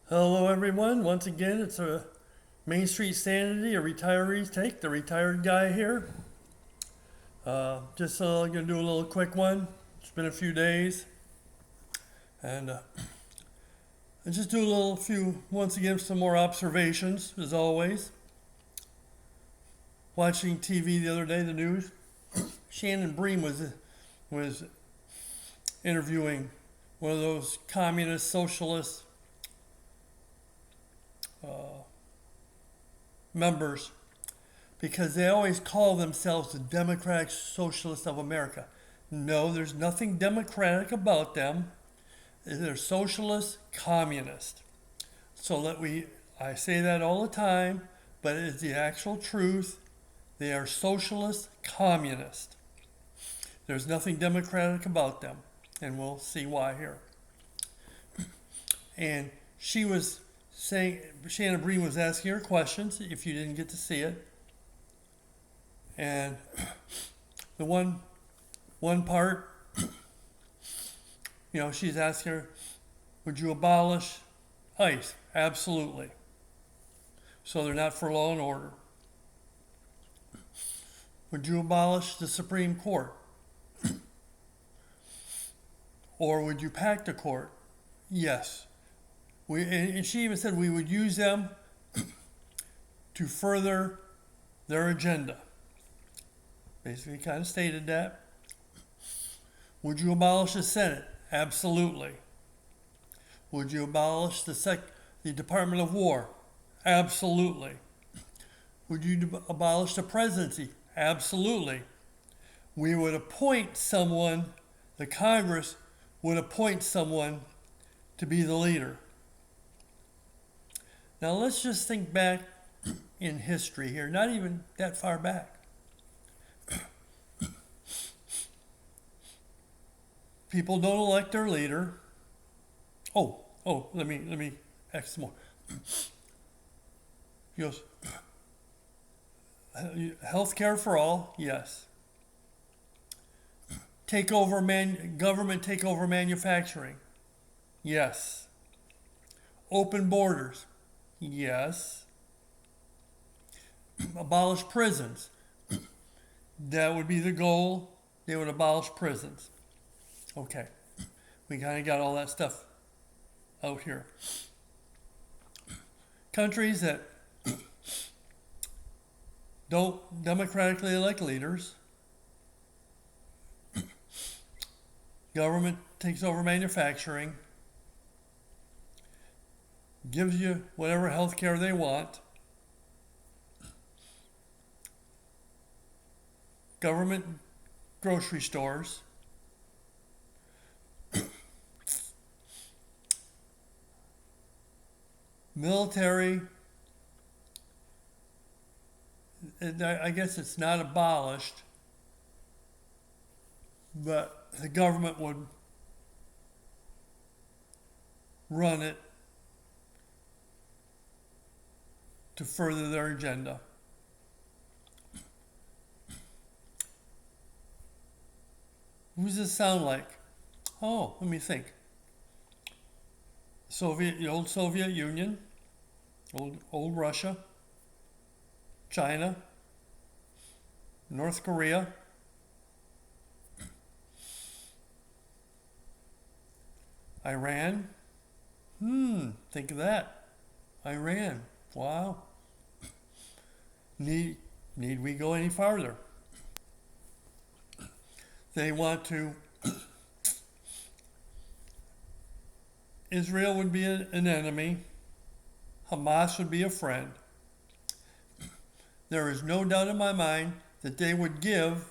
Hello, everyone. Once again, it's a Main Street Sanity, a retiree's take. The retired guy here. Just going to do a little quick one. It's been a few days, and I just do a little few. Once again, some more observations, as always. Watching TV the other day, the news. Shannon Bream was interviewing one of those communist socialist members because they always call themselves the Democratic Socialists of America. No, there's nothing democratic about them. They're socialist communist. I say that all the time, but it is the actual truth. They are socialist communist. There's nothing democratic about them, and we'll see why here. And she was saying, Shannon Bream was asking her questions, if you didn't get to see it. And the one part, she's asking her, would you abolish ICE? Absolutely. So they're not for law and order. Would you abolish the Supreme Court? Or would you pack the court? Yes. And she even said we would use them to further their agenda. Basically kind of stated that. Would you abolish the Senate? Absolutely. Would you abolish the Department of War? Absolutely. Would you abolish the presidency? Absolutely. We would appoint someone, the Congress would appoint someone to be the leader. Now let's just think back in history here, not even that far back. People don't elect their leader. Let me ask some more. He goes, health care for all, yes. Government take over manufacturing, yes. Open borders, yes. Abolish prisons. That would be the goal. They would abolish prisons. Okay. We kind of got all that stuff out here. Countries that don't democratically elect leaders. Government takes over manufacturing. Gives you whatever health care they want. Government grocery stores. Military, I guess it's not abolished, but the government would run it to further their agenda. Who does this sound like? Oh, let me think. The old Soviet Union, old Russia, China, North Korea, Iran. Think of that. Iran. Wow. Need we go any farther? They want to. Israel would be an enemy. Hamas would be a friend. There is no doubt in my mind that they would give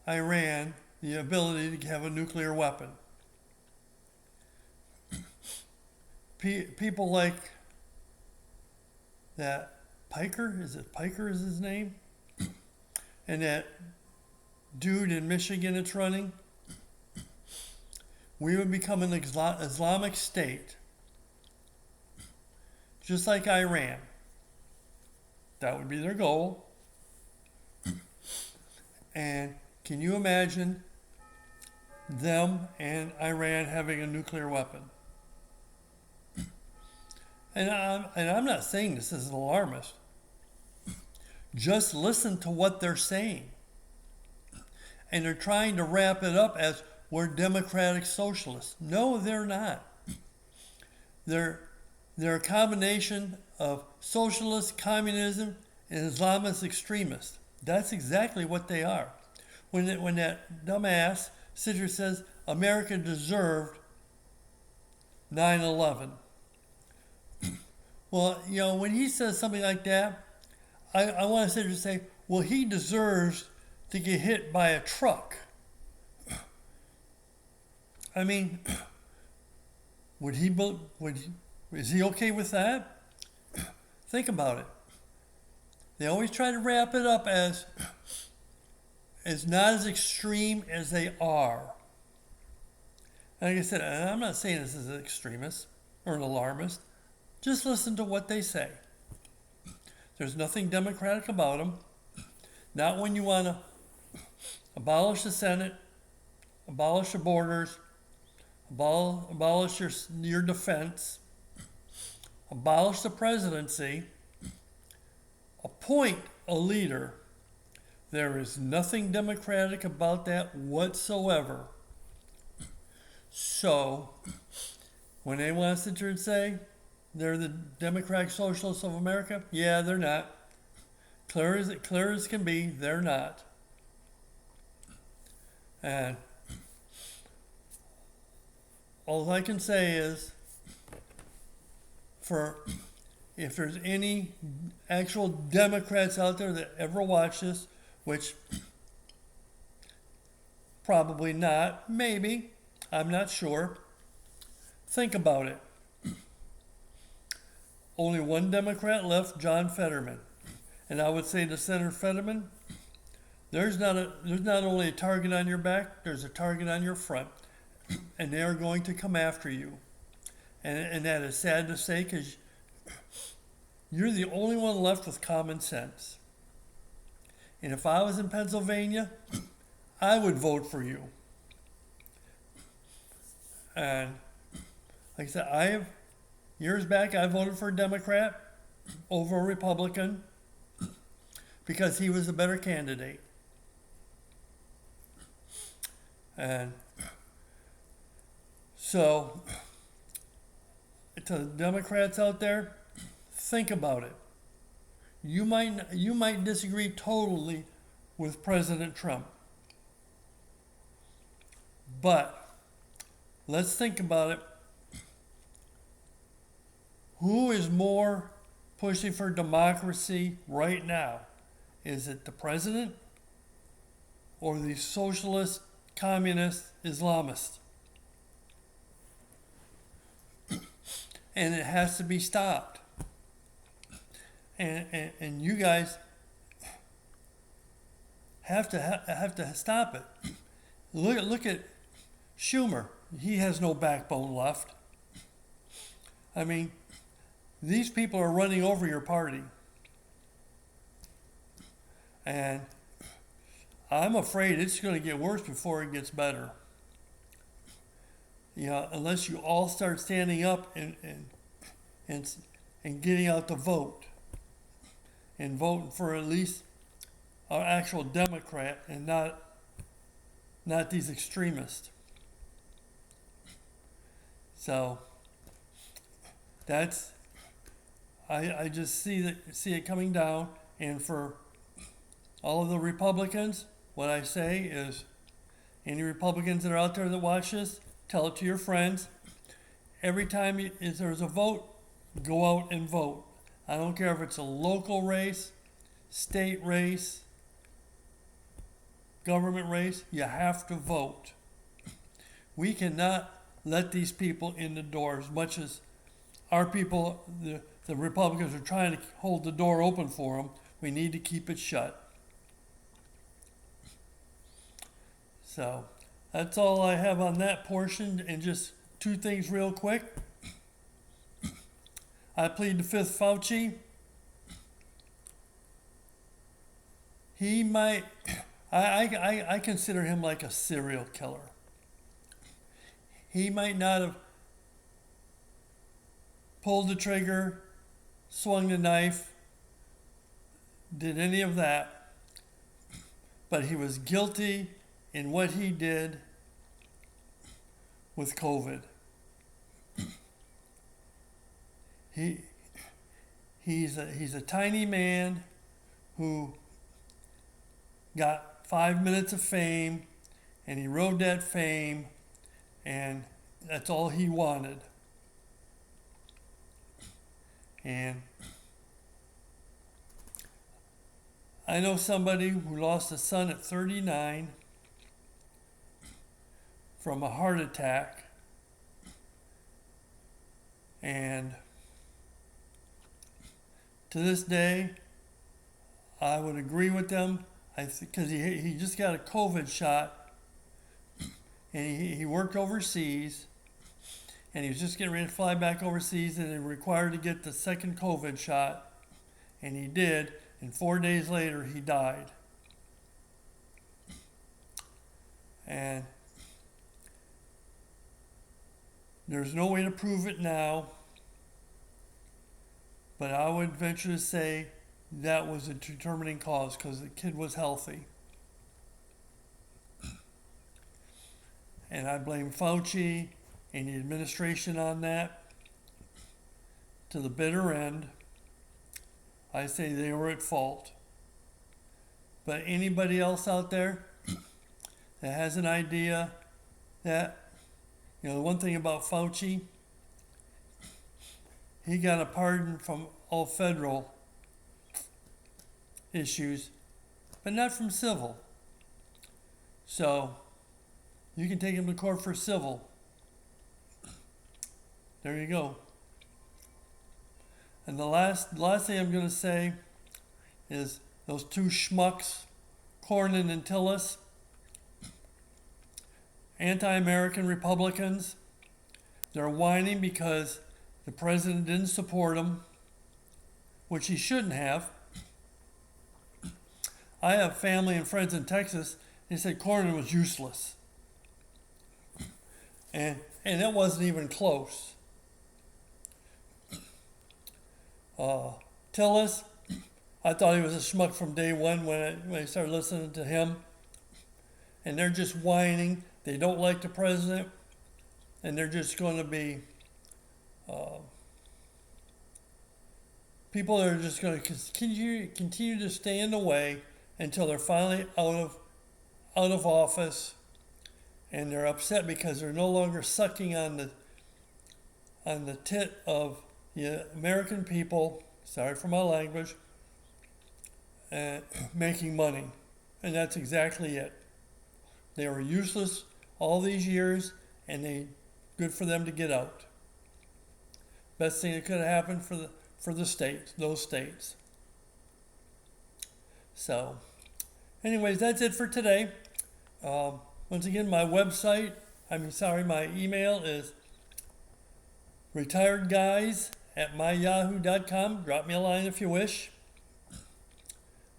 Iran the ability to have a nuclear weapon. People like that Piker, Piker is his name? And that dude in Michigan that's running, we would become an Islamic state, just like Iran. That would be their goal. And can you imagine them and Iran having a nuclear weapon? And I'm not saying this is an alarmist. Just listen to what they're saying. And they're trying to wrap it up as we're democratic socialists. No, they're not. They're a combination of socialist, communism, and Islamist extremists. That's exactly what they are. When that dumbass Sidger says America deserved 9/11. Well, when he says something like that, I want to sit there and say, well, he deserves to get hit by a truck. I mean, is he okay with that? Think about it. They always try to wrap it up as not as extreme as they are. Like I said, and I'm not saying this is an extremist or an alarmist. Just listen to what they say. There's nothing democratic about them. Not when you want to abolish the Senate, abolish the borders, abolish your defense, abolish the presidency, appoint a leader. There is nothing democratic about that whatsoever. So, when they want to sit here and say they're the Democratic Socialists of America, yeah, they're not. Clear as can be, they're not. And all I can say is, if there's any actual Democrats out there that ever watch this, which probably not, maybe, I'm not sure, think about it. Only one Democrat left, John Fetterman. And I would say to Senator Fetterman, there's not only a target on your back, there's a target on your front. And they are going to come after you. And that is sad to say, because you're the only one left with common sense. And if I was in Pennsylvania, I would vote for you. And like I said, years back, I voted for a Democrat over a Republican because he was a better candidate. And so, to the Democrats out there, think about it. You might disagree totally with President Trump. But let's think about it. Who is more pushing for democracy right now? Is it the president or the socialist, communist, Islamist? And it has to be stopped. And you guys have to stop it. Look at Schumer. He has no backbone left. I mean, these people are running over your party. And I'm afraid it's going to get worse before it gets better. Unless you all start standing up and getting out to vote. And voting for at least an actual Democrat and not these extremists. So I just see it coming down. And for all of the Republicans, what I say is, any Republicans that are out there that watch this, tell it to your friends. Every time there's a vote, go out and vote. I don't care if it's a local race, state race, government race, you have to vote. We cannot let these people in the door as much as our people, the Republicans, are trying to hold the door open for them. We need to keep it shut. So that's all I have on that portion. And just two things real quick. I plead the fifth Fauci. He might, I consider him like a serial killer. He might not have pulled the trigger, swung the knife, did any of that. But he was guilty in what he did with COVID. He's a tiny man who got 5 minutes of fame, and he rode that fame, and that's all he wanted. And I know somebody who lost a son at 39 from a heart attack, and to this day, I would agree with them, because he just got a COVID shot, and he worked overseas, and he was just getting ready to fly back overseas, and he required to get the second COVID shot, and he did, and 4 days later he died. And there's no way to prove it now, but I would venture to say that was a determining cause, because the kid was healthy. And I blame Fauci and the administration on that to the bitter end. I say they were at fault. But anybody else out there that has an idea that, the one thing about Fauci, he got a pardon from all federal issues, but not from civil. So you can take him to court for civil. There you go. And the last thing I'm going to say is those two schmucks, Cornyn and Tillis, anti-American Republicans, they're whining because the president didn't support them, which he shouldn't have. I have family and friends in Texas. They said Cornyn was useless. And it wasn't even close. Tillis, I thought he was a schmuck from day one when I started listening to him. And they're just whining. They don't like the president. And they're just going to be people that are just going to continue to stay in the way until they're finally out of office, and they're upset because they're no longer sucking on the tit of the American people. Sorry for my language. Making money, and that's exactly it. They were useless all these years, and good for them to get out. Best thing that could have happened for the states, those states. So, anyways, that's it for today. Once again, my email is retiredguys@myyahoo.com. Drop me a line if you wish.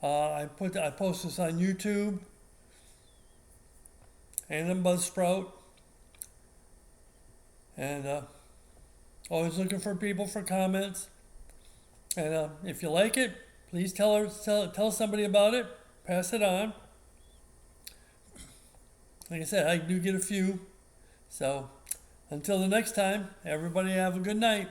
I post this on YouTube and on Buzzsprout. And always looking for people for comments. And if you like it, please tell somebody about it. Pass it on. Like I said, I do get a few. So until the next time, everybody have a good night.